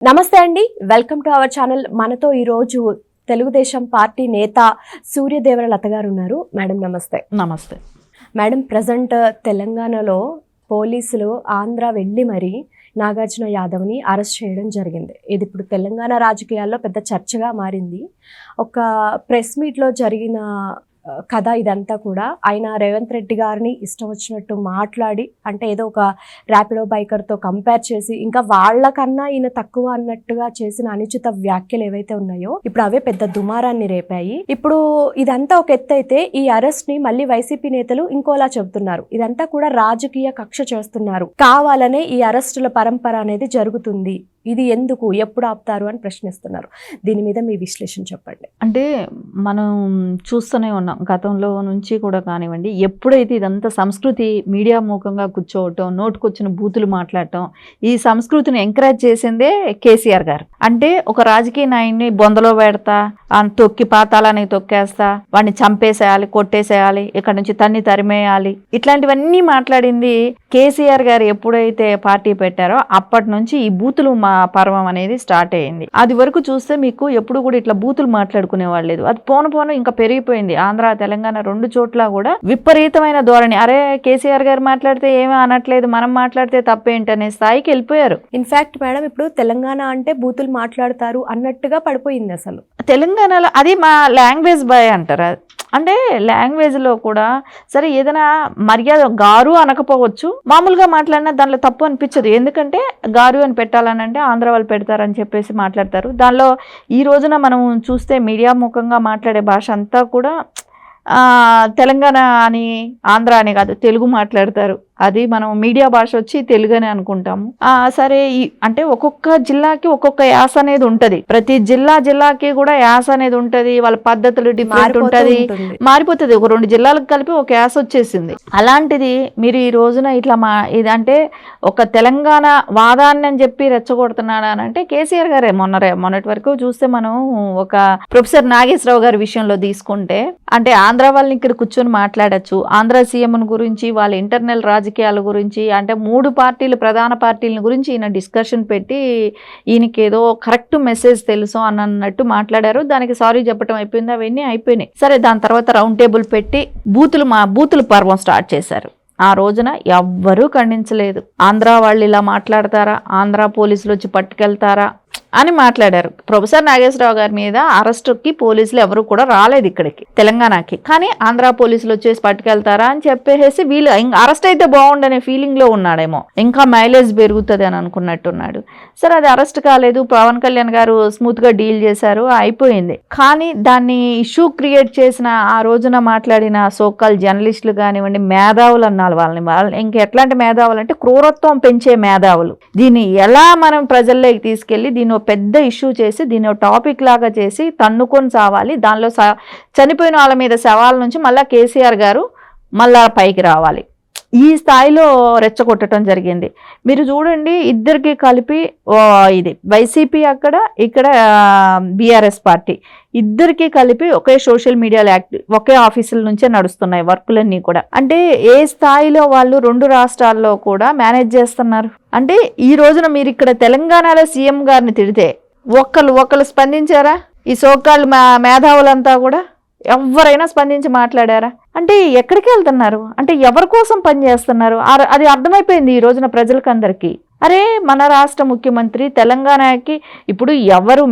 నమస్తే అండి, welcome to our channel. మనతో ఈరోజు తెలుగుదేశం పార్టీ నేత సూర్యదేవర లత గారు ఉన్నారు. మేడం నమస్తే. నమస్తే మేడం, ప్రజెంట్ తెలంగాణలో పోలీసులు ఆంధ్ర వెళ్ళి మరి నాగార్జున యాదవ్ని అరెస్ట్ చేయడం జరిగింది. ఇది ఇప్పుడు తెలంగాణ రాజకీయాల్లో పెద్ద చర్చగా మారింది. ఒక ప్రెస్ మీట్లో జరిగిన కథ ఇదంతా కూడా. ఆయన రేవంత్ రెడ్డి గారిని ఇష్టం వచ్చినట్టు మాట్లాడి, అంటే ఏదో ఒక ర్యాపిడో బైకర్తో కంపేర్ చేసి, ఇంకా వాళ్ళకన్నా ఈయన తక్కువ అన్నట్టుగా చేసిన అనుచిత వ్యాఖ్యలు ఏవైతే ఉన్నాయో ఇప్పుడు అవే పెద్ద దుమారాన్ని రేపాయి. ఇప్పుడు ఇదంతా ఒక ఎత్తు అయితే, ఈ అరెస్ట్ ని మళ్ళీ వైసీపీ నేతలు ఇంకోలా చెబుతున్నారు. ఇదంతా కూడా రాజకీయ కక్ష చేస్తున్నారు, కావాలనే ఈ అరెస్టుల పరంపర అనేది జరుగుతుంది. ఇది ఎందుకు, ఎప్పుడు ఆపుతారు అని ప్రశ్నిస్తున్నారు. దీని మీద మీ విశ్లేషణ చెప్పండి. అంటే మనం చూస్తూనే ఉన్నాం గతంలో నుంచి కూడా కానివ్వండి, ఎప్పుడైతే ఇదంతా సంస్కృతి మీడియా మూకంగా కూర్చోవటం, నోటుకొచ్చిన బూతులు మాట్లాడటం, ఈ సంస్కృతిని ఎంకరేజ్ చేసిందే కేసీఆర్ గారు. అంటే ఒక రాజకీయ నాయన్ని బొందలో పెడతా, తొక్కి పాతాలని తొక్కేస్తా, వాడిని చంపేసేయాలి, కొట్టేసేయాలి, ఇక్కడ నుంచి తరిమేయాలి, ఇట్లాంటివన్నీ మాట్లాడింది కేసీఆర్ గారు. ఎప్పుడైతే పార్టీ పెట్టారో అప్పటి నుంచి ఈ బూతులు పర్వం అనేది స్టార్ట్ అయ్యింది. అది వరకు చూస్తే మీకు ఎప్పుడు కూడా ఇట్లా బూతులు మాట్లాడుకునే వాళ్ళు లేదు. అది పోను ఇంకా పెరిగిపోయింది. ఆంధ్ర తెలంగాణ రెండు చోట్ల కూడా విపరీతమైన ధోరణి. అరే కేసీఆర్ గారు మాట్లాడితే ఏమీ అనట్లేదు, మనం మాట్లాడితే తప్పేంటి అనే స్థాయికి వెళ్ళిపోయారు. ఇన్ఫాక్ట్ మేడం, ఇప్పుడు తెలంగాణ అంటే బూతులు మాట్లాడతారు అన్నట్టుగా పడిపోయింది. అసలు తెలంగాణలో అది మా లాంగ్వేజ్ బాయ్ అంటారు. అంటే లాంగ్వేజ్లో కూడా సరే ఏదైనా మర్యాద గారు అనకపోవచ్చు, మామూలుగా మాట్లాడినా దానిలో తప్పు అనిపించదు. ఎందుకంటే గారు అని పెట్టాలని అంటే ఆంధ్ర వాళ్ళు పెడతారని చెప్పేసి మాట్లాడతారు. దానిలో ఈ రోజున మనం చూస్తే మీడియా ముఖంగా మాట్లాడే భాష అంతా కూడా తెలంగాణ అని ఆంధ్ర అని కాదు, తెలుగు మాట్లాడతారు. అది మనం మీడియా భాష వచ్చి తెలుగు అని అనుకుంటాము. సరే, అంటే ఒక్కొక్క జిల్లాకి ఒక్కొక్క యాస అనేది ఉంటది. ప్రతి జిల్లాకి కూడా యాస అనేది ఉంటది. వాళ్ళ పద్ధతులు డిఫరెంట్ ఉంటది, మారిపోతుంది. ఒక రెండు జిల్లాలకు కలిపి ఒక యాస వచ్చేసింది. అలాంటిది మీరు ఈ రోజున ఇట్లా ఇదంటే ఒక తెలంగాణ వాదాన్ని అని చెప్పి రెచ్చగొడుతున్నాడు అని అంటే కేసీఆర్ గారే. మొన్నటి వరకు చూస్తే మనం ఒక ప్రొఫెసర్ నాగేశ్వరరావు గారి విషయంలో తీసుకుంటే, అంటే ఆంధ్ర వాళ్ళని ఇక్కడ కూర్చొని మాట్లాడచ్చు, ఆంధ్ర సీఎం గురించి, వాళ్ళ ఇంటర్నల్ రాజకీయాల గురించి, అంటే మూడు పార్టీలు ప్రధాన పార్టీల గురించి ఈయన డిస్కషన్ పెట్టి ఈయనకి ఏదో కరెక్ట్ మెసేజ్ తెలుసు అన్నట్టు మాట్లాడారు. దానికి సారీ చెప్పడం అయిపోయింది, అవన్నీ అయిపోయినాయి. సరే, దాని తర్వాత రౌండ్ టేబుల్ పెట్టి బూతులు పర్వం స్టార్ట్ చేశారు. ఆ రోజున ఎవ్వరూ ఖండించలేదు. ఆంధ్ర వాళ్ళు ఇలా మాట్లాడతారా, ఆంధ్ర పోలీసులు వచ్చి పట్టుకెళ్తారా అని మాట్లాడారు. ప్రొఫెసర్ నాగేశ్వరరావు గారి మీద అరెస్టుకి పోలీసులు ఎవరు కూడా రాలేదు ఇక్కడికి తెలంగాణకి. కానీ ఆంధ్ర పోలీసులు వచ్చేసి పట్టుకెళ్తారా అని చెప్పేసి వీళ్ళు అరెస్ట్ అయితే బాగుండనే ఫీలింగ్లో ఉన్నాడేమో, ఇంకా మైలేజ్ పెరుగుతుంది అని అనుకున్నట్టున్నాడు. సరే, అది అరెస్ట్ కాలేదు. పవన్ కళ్యాణ్ గారు స్మూత్గా డీల్ చేశారు, అయిపోయింది. కానీ దాన్ని ఇష్యూ క్రియేట్ చేసిన ఆ రోజున మాట్లాడిన సోకాల్ జర్నలిస్టులు కానివ్వండి, మేధావులు అన్నారు వాళ్ళని ఇంక ఎట్లాంటి మేధావులు అంటే క్రూరత్వం పెంచే మేధావులు. దీన్ని ఎలా మనం ప్రజల్లోకి తీసుకెళ్ళి దీన్ని పెద్ద ఇష్యూ చేసి దీన్ని టాపిక్ లాగా చేసి తన్నుకొని సావాలి, దానిలో చనిపోయిన వాళ్ళ మీద శవాల నుంచి మళ్ళీ కేసీఆర్ గారు మళ్ళా పైకి రావాలి, ఈ స్థాయిలో రెచ్చగొట్టడం జరిగింది. మీరు చూడండి, ఇద్దరికి కలిపి ఇది వైసీపీ అక్కడ, ఇక్కడ బీఆర్ఎస్ పార్టీ, ఇద్దరికి కలిపి ఒకే సోషల్ మీడియాలో ఒకే ఆఫీసుల నుంచే నడుస్తున్నాయి వర్కులన్నీ కూడా. అంటే ఏ స్థాయిలో వాళ్ళు రెండు రాష్ట్రాల్లో కూడా మేనేజ్ చేస్తున్నారు. అంటే ఈ రోజున మీరు ఇక్కడ తెలంగాణలో సీఎం గారిని తిడితే ఒకళ్ళు స్పందించారా? ఈ సోకాళ్ళు మేధావులంతా కూడా ఎవరైనా స్పందించి మాట్లాడారా? అంటే ఎక్కడికి వెళ్తున్నారు, అంటే ఎవరి కోసం పనిచేస్తున్నారు, అది అర్థమైపోయింది ఈ రోజున ప్రజలకందరికీ. అరే, మన రాష్ట్ర ముఖ్యమంత్రి తెలంగాణకి ఇప్పుడు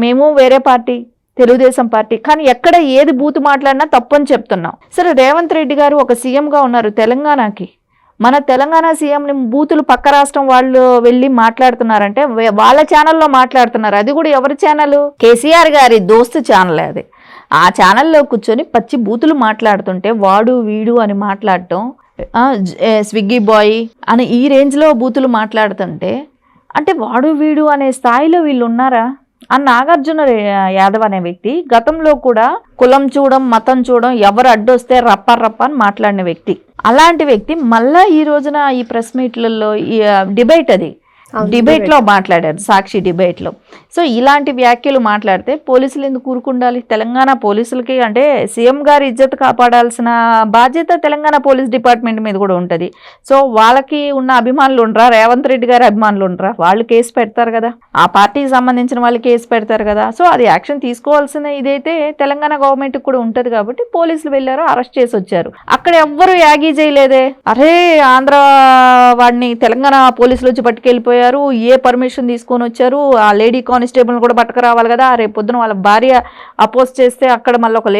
మేము వేరే పార్టీ, తెలుగుదేశం పార్టీ, కానీ ఎక్కడ ఏది బూతు మాట్లాడినా తప్పని చెప్తున్నాం. సరే, రేవంత్ రెడ్డి గారు ఒక సీఎంగా ఉన్నారు తెలంగాణకి. మన తెలంగాణ సీఎంని బూతులు పక్క రాష్ట్రం వాళ్ళు వెళ్ళి మాట్లాడుతున్నారంటే వాళ్ళ ఛానల్లో మాట్లాడుతున్నారు. అది కూడా ఎవరి ఛానల్? కేసీఆర్ గారి దోస్తు ఛానల్ అది. ఆ ఛానల్లో కూర్చొని పచ్చి బూతులు మాట్లాడుతుంటే వాడు వీడు అని మాట్లాడటం, స్విగ్గీ బాయ్ అని ఈ రేంజ్లో బూతులు మాట్లాడుతుంటే, అంటే వాడు వీడు అనే స్థాయిలో వీళ్ళు ఉన్నారా? ఆ నాగార్జున యాదవ్ అనే వ్యక్తి గతంలో కూడా కులం చూడం, మతం చూడం, ఎవరు అడ్డొస్తే రప్ప అని మాట్లాడిన వ్యక్తి. అలాంటి వ్యక్తి మళ్ళా ఈ రోజున ఈ ప్రెస్ మీట్లలో ఈ డిబేట్, అది అవును, డిబేట్లో మాట్లాడారు, సాక్షి డిబేట్లో. సో ఇలాంటి వ్యాఖ్యలు మాట్లాడితే పోలీసులు ఎందుకు ఊరుకుండాలి? తెలంగాణ పోలీసులకి అంటే సీఎం గారి ఇజ్జత్ కాపాడాల్సిన బాధ్యత తెలంగాణ పోలీస్ డిపార్ట్మెంట్ మీద కూడా ఉంటుంది. సో వాళ్ళకి ఉన్న అభిమానులు ఉండరా? రేవంత్ రెడ్డి గారి అభిమానులు ఉండరా? వాళ్ళు కేసు పెడతారు కదా, ఆ పార్టీకి సంబంధించిన వాళ్ళు కేసు పెడతారు కదా. సో అది యాక్షన్ తీసుకోవాల్సిన ఇదైతే తెలంగాణ గవర్నమెంట్కి కూడా ఉంటుంది కాబట్టి పోలీసులు వెళ్ళారు, అరెస్ట్ చేసి వచ్చారు. అక్కడ ఎవ్వరు యాగీ చేయలేదే, అరే ఆంధ్ర వాడిని తెలంగాణ పోలీసులు వచ్చి పట్టుకెళ్ళిపోయారు, ఏ పర్మిషన్ తీసుకొని వచ్చారు, ఆ లేడీ కానిస్టేబుల్ కూడా పట్టుకురావాలి కదా, రేపు పొద్దున వాళ్ళ భార్య అపోజ్ చేస్తే అక్కడ మళ్ళీ ఒక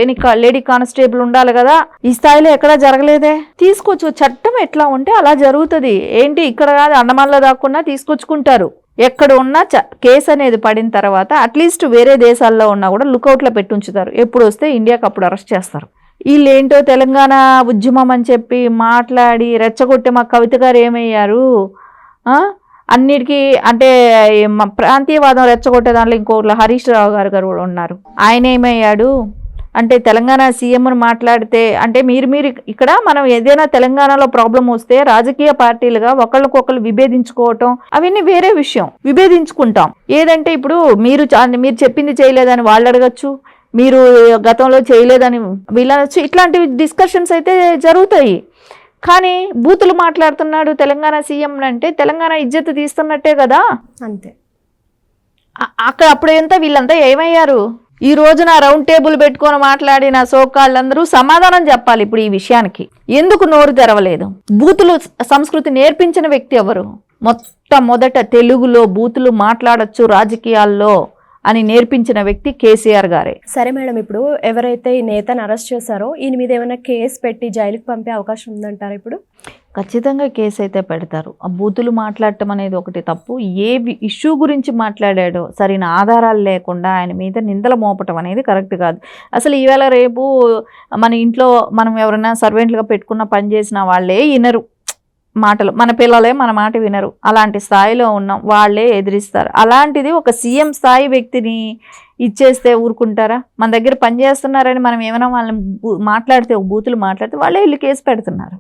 లేడీ కానిస్టేబుల్ ఉండాలి కదా. ఈ స్థాయిలో ఎక్కడా జరగలేదే. తీసుకోవచ్చు, చట్టం ఎట్లా ఉంటే అలా జరుగుతుంది. ఏంటి ఇక్కడ కాదు, అండమాన్లో దాక్కున్నా తీసుకొచ్చుకుంటారు. ఎక్కడ ఉన్నా కేసు అనేది పడిన తర్వాత అట్లీస్ట్ వేరే దేశాల్లో ఉన్నా కూడా లుకౌట్లో పెట్టి ఉంచుతారు. ఎప్పుడు వస్తే ఇండియాకి అప్పుడు అరెస్ట్ చేస్తారు. వీళ్ళేంటో తెలంగాణ ఉద్యమం అని చెప్పి మాట్లాడి రెచ్చగొట్టే మా కవిత గారు ఏమయ్యారు? అన్నిటికీ అంటే ప్రాంతీయవాదం రెచ్చగొట్టే దాంట్లో ఇంకోటి హరీష్ రావు గారు కూడా ఉన్నారు. ఆయన ఏమయ్యాడు అంటే తెలంగాణ సీఎంను మాట్లాడితే అంటే మీరు ఇక్కడ మనం ఏదైనా తెలంగాణలో ప్రాబ్లం వస్తే రాజకీయ పార్టీలుగా ఒకళ్ళకొకళ్ళు విభేదించుకోవటం అవన్నీ వేరే విషయం, విభేదించుకుంటాం. ఏదంటే ఇప్పుడు మీరు చెప్పింది చేయలేదని వాళ్ళు అడగచ్చు, మీరు గతంలో చేయలేదని వీళ్ళనొచ్చు. ఇట్లాంటి డిస్కషన్స్ అయితే జరుగుతాయి. కానీ బూతులు మాట్లాడుతున్నాడు తెలంగాణ సీఎం అంటే తెలంగాణ ఇజ్జత్ తీస్తున్నట్టే కదా. అంతే. అక్కడ అప్పుడు ఎంత వీళ్ళంతా ఏమయ్యారు? ఈ రోజున రౌండ్ టేబుల్ పెట్టుకొని మాట్లాడిన సోకాళ్ళందరూ సమాధానం చెప్పాలి ఇప్పుడు ఈ విషయానికి. ఎందుకు నోరు తెరవలేదు? బూతులు సంస్కృతి నేర్పించిన వ్యక్తి ఎవరు? మొట్టమొదట తెలుగులో బూతులు మాట్లాడొచ్చు రాజకీయాల్లో అని నేర్పించిన వ్యక్తి కేసీఆర్ గారే. సరే మేడం, ఇప్పుడు ఎవరైతే ఈ నేతను అరెస్ట్ చేశారో ఈయన మీద ఏమైనా కేసు పెట్టి జైలుకి పంపే అవకాశం ఉందంటారా? ఇప్పుడు ఖచ్చితంగా కేసు అయితే పెడతారు. ఆ బూతులు మాట్లాడటం అనేది ఒకటి తప్పు. ఏ ఇష్యూ గురించి మాట్లాడాడో సరైన ఆధారాలు లేకుండా ఆయన మీద నిందలు మోపటం అనేది కరెక్ట్ కాదు. అసలు ఈవేళ రేపు మన ఇంట్లో మనం ఎవరైనా సర్వెంట్లుగా పెట్టుకున్న పని చేసిన వాళ్ళే వినరు మాటలు, మన పిల్లలే మన మాట వినరు. అలాంటి స్థాయిలో ఉన్నాం, వాళ్ళే ఎదిరిస్తారు. అలాంటిది ఒక సీఎం స్థాయి వ్యక్తిని ఇచ్చేస్తే ఊరుకుంటారా? మన దగ్గర పనిచేస్తున్నారని మనం ఏమైనా వాళ్ళని మాట్లాడితే, ఒక బూతులు మాట్లాడితే వాళ్ళే వెళ్ళి కేసు పెడుతున్నారు.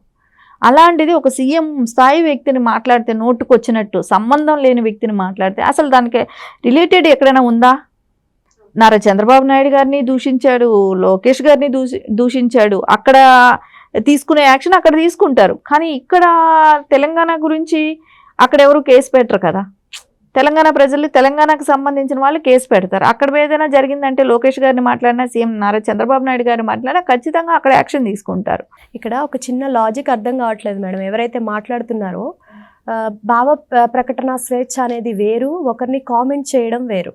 అలాంటిది ఒక సీఎం స్థాయి వ్యక్తిని మాట్లాడితే, నోటుకొచ్చినట్టు సంబంధం లేని వ్యక్తిని మాట్లాడితే అసలు దానికి రిలేటెడ్ ఎక్కడైనా ఉందా? నారా చంద్రబాబు నాయుడు గారిని దూషించాడు, లోకేష్ గారిని దూషించాడు. అక్కడ తీసుకునే యాక్షన్ అక్కడ తీసుకుంటారు. కానీ ఇక్కడ తెలంగాణ గురించి అక్కడ ఎవరు కేసు పెట్టరు కదా. తెలంగాణ ప్రజలు, తెలంగాణకు సంబంధించిన వాళ్ళు కేసు పెడతారు. అక్కడ ఏదైనా జరిగిందంటే లోకేష్ గారిని మాట్లాడినా, సీఎం నారా చంద్రబాబు నాయుడు గారిని మాట్లాడినా ఖచ్చితంగా అక్కడ యాక్షన్ తీసుకుంటారు. ఇక్కడ ఒక చిన్న లాజిక్ అర్థం కావట్లేదు మేడం. ఎవరైతే మాట్లాడుతున్నారో భావ ప్రకటన స్వేచ్ఛ అనేది వేరు, ఒకరిని కామెంట్ చేయడం వేరు.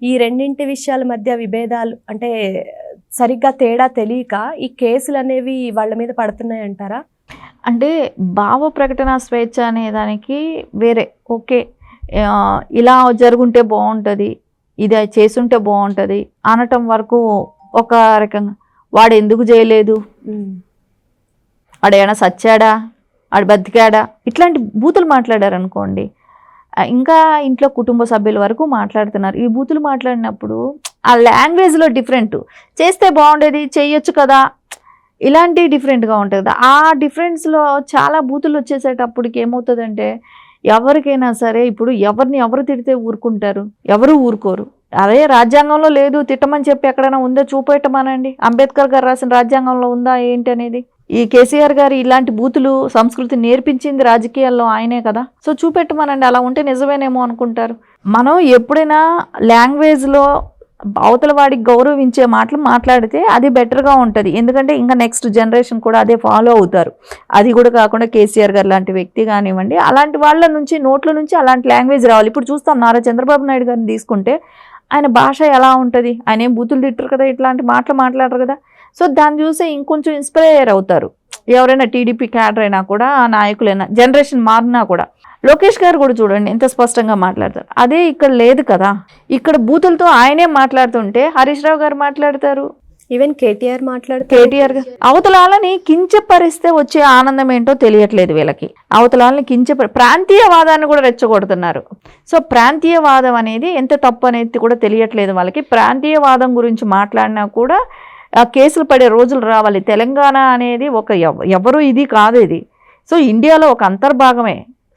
ఈ రెండింటి విషయాల మధ్య విభేదాలు అంటే సరిగ్గా తేడా తెలియక ఈ కేసులు అనేవి వాళ్ళ మీద పడుతున్నాయి అంటారా? అంటే భావ ప్రకటన స్వేచ్ఛ అనే దానికి వేరే, ఓకే ఇలా జరుగుంటే బాగుంటుంది, ఇది చేసుంటే బాగుంటుంది అనటం వరకు ఒక రకంగా. వాడు ఎందుకు చేయలేదు, వాడేమైనా సచ్చాడా, వాడు బతికాడా, ఇట్లాంటి బూతులు మాట్లాడారు అనుకోండి, ఇంకా ఇంట్లో కుటుంబ సభ్యుల వరకు మాట్లాడుతున్నారు. ఈ బూతులు మాట్లాడినప్పుడు ఆ లాంగ్వేజ్లో డిఫరెంట్, చేస్తే బాగుండేది చేయొచ్చు కదా, ఇలాంటి డిఫరెంట్గా ఉంటుంది కదా. ఆ డిఫరెన్స్లో చాలా బూతులు వచ్చేసేటప్పటికి ఏమవుతుందంటే ఎవరికైనా సరే, ఇప్పుడు ఎవరు తిడితే ఊరుకుంటారు? ఎవరు ఊరుకోరు. అదే రాజ్యాంగంలో లేదు తిట్టమని చెప్పి ఎక్కడైనా ఉందో చూపెట్టమనండి. అంబేద్కర్ గారు రాసిన రాజ్యాంగంలో ఉందా ఏంటి అనేది? ఈ కేసీఆర్ గారు ఇలాంటి బూతులు సంస్కృతి నేర్పించింది రాజకీయాల్లో ఆయనే కదా. సో చూపెట్టమనండి, అలా ఉంటే నిజమేనేమో అనుకుంటారు. మనం ఎప్పుడైనా లాంగ్వేజ్లో అవతల వాడికి గౌరవించే మాటలు మాట్లాడితే అది బెటర్గా ఉంటుంది. ఎందుకంటే ఇంకా నెక్స్ట్ జనరేషన్ కూడా అదే ఫాలో అవుతారు. అది కూడా కాకుండా కేసీఆర్ గారు లాంటి వ్యక్తి కానివ్వండి, అలాంటి వాళ్ళ నుంచి నోట్ల నుంచి అలాంటి లాంగ్వేజ్ రావాలి. ఇప్పుడు చూస్తాం నారా చంద్రబాబు నాయుడు గారిని తీసుకుంటే ఆయన భాష ఎలా ఉంటుంది? ఆయన ఏం బూతులు తిట్టరు కదా, ఇట్లాంటి మాటలు మాట్లాడరు కదా. సో దాన్ని చూసి ఇంకొంచెం ఇన్స్పైర్ అవుతారు. ఎవరైనా టీడీపీ క్యాడర్ అయినా కూడా, నాయకులైనా, జనరేషన్ మారినా కూడా. లోకేష్ గారు కూడా చూడండి ఎంత స్పష్టంగా మాట్లాడతారు. అదే ఇక్కడ లేదు కదా. ఇక్కడ బూతులతో ఆయనే మాట్లాడుతుంటే హరీష్ రావు గారు మాట్లాడతారు, ఈవెన్ కేటీఆర్ కేటీఆర్ గారు. అవతలాలని కించపరిస్తే వచ్చే ఆనందం ఏంటో తెలియట్లేదు వీళ్ళకి. అవతలాలని ప్రాంతీయవాదాన్ని కూడా రెచ్చగొడుతున్నారు. సో ప్రాంతీయవాదం అనేది ఎంత తప్పు అనేది కూడా తెలియట్లేదు వాళ్ళకి. ప్రాంతీయవాదం గురించి మాట్లాడినా కూడా కేసులు పడే రోజులు రావాలి. తెలంగాణ అనేది ఒక ఎవరు ఇది కాదు, ఇది సో ఇండియాలో ఒక అంతర్భాగమే.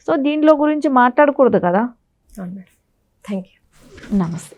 సో దీంట్లో గురించి మాట్లాడకూడదు కదా. అవును మేడం. Thank you. నమస్తే.